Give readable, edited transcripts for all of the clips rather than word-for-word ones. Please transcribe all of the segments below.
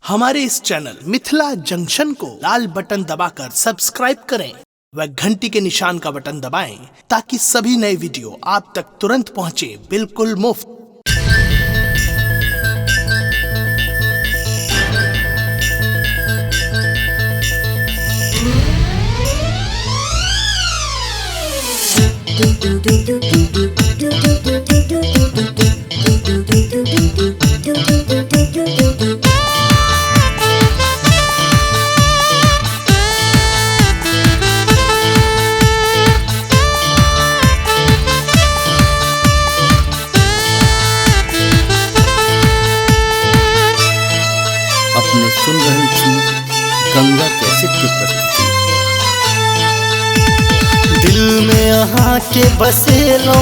हमारे इस channel Mithila junction को लाल button दबाकर सब्सक्राइब करें व घंटी के निशान का बटन दबाएं ताकि सभी नए वीडियो आप तक तुरंत पहुंचे बिल्कुल मुफ्त। अपने सुन रही थी गंगा कैसेट की प्रस्तुति। दिल में यहाँ के बसेलो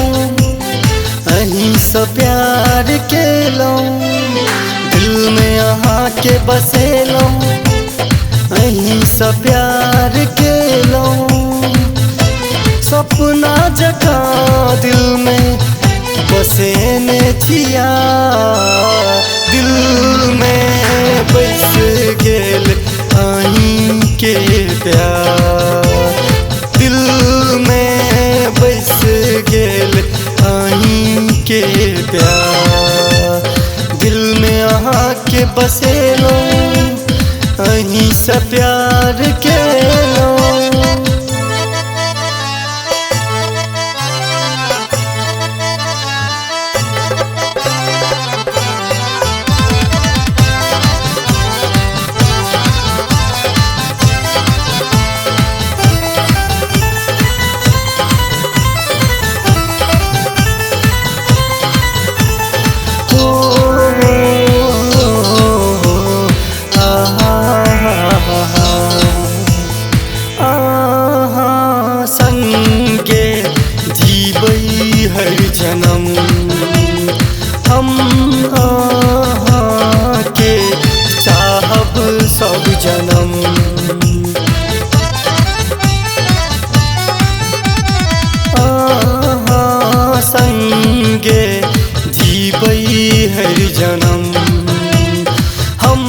अहीं से प्यार के लो, दिल में यहाँ के बसेलो अहीं से प्यार के लो। सपना जका दिल में बसे ने छिया, दिल में बस गेल अहीं के प्यार, दिल में बस गेल अहीं के प्यार। दिल में अहाँ के बसेलो अहीं से प्यार के लो। संगे जीवई हर जन्म हम आहाँ के चाहब सब जन्म। आहाँ संगे जीवई हर जन्म हम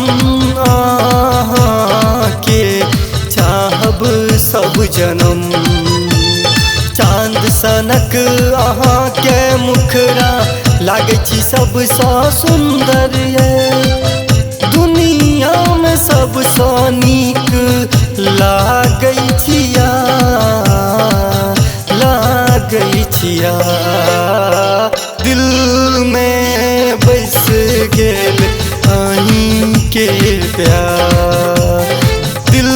आहाँ के चाहब सब जन्म। चांद सनक अहाँ के मुखरा लागे छी सबसँ सुंदर ये, दुनिया में सबसँ नीक लागे छिया, लागे छिया। दिल में बस गेल अहीं के प्यार, दिल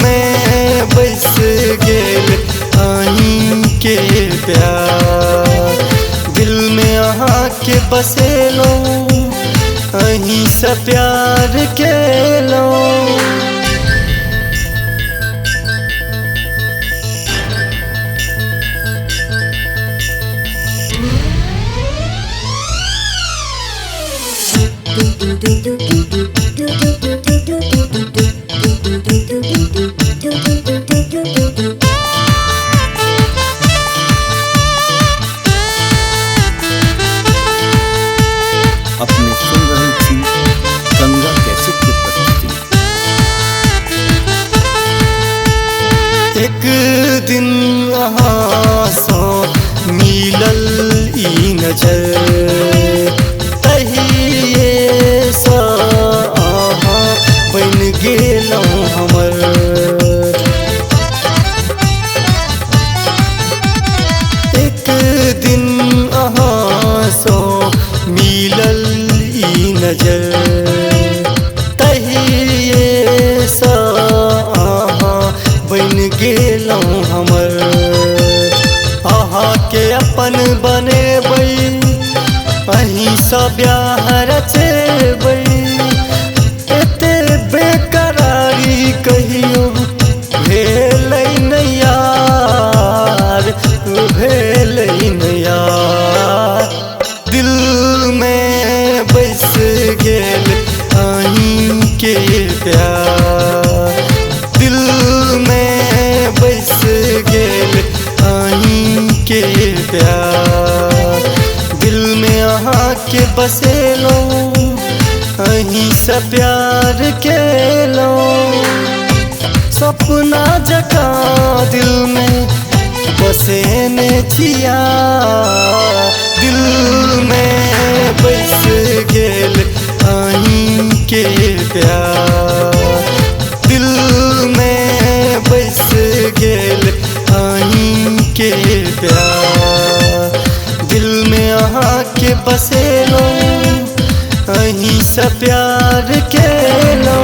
में बस गेल अहीं के प्यार। दिल में अहाँ के बसेलो अहीं से प्यार के लो। अपने सुन रही थी गंगा कैसेट की प्रस्तुति। एक दिन अहाँ सो मिलल ई नजर, तहिए सँ अहाँ बन गेलहुँ हमर। एक दिन अहाँ सो मिलल ई नजर, तहिए सँ अहाँ बन गेलहुँ हमर। अहाँ के अपन बनेबै अहीं सँ ब्याह रचेबै, एते बेकरारी कहियो भेलै नहि यार, भेलै नहि यार। दिल में बस गेल अहीं के प्यार, दिल में बस गेल अहीं के प्यार। दिल में अहाँ के बसेलो अहीं से प्यार के लो सपना जका दिल में बसे ने जिया दिल में बस गेल अहीं के प्यार दिल में बस गेल अहीं के प्यार दिल में अहाँ के बसेलो अहीं से प्यार के लो।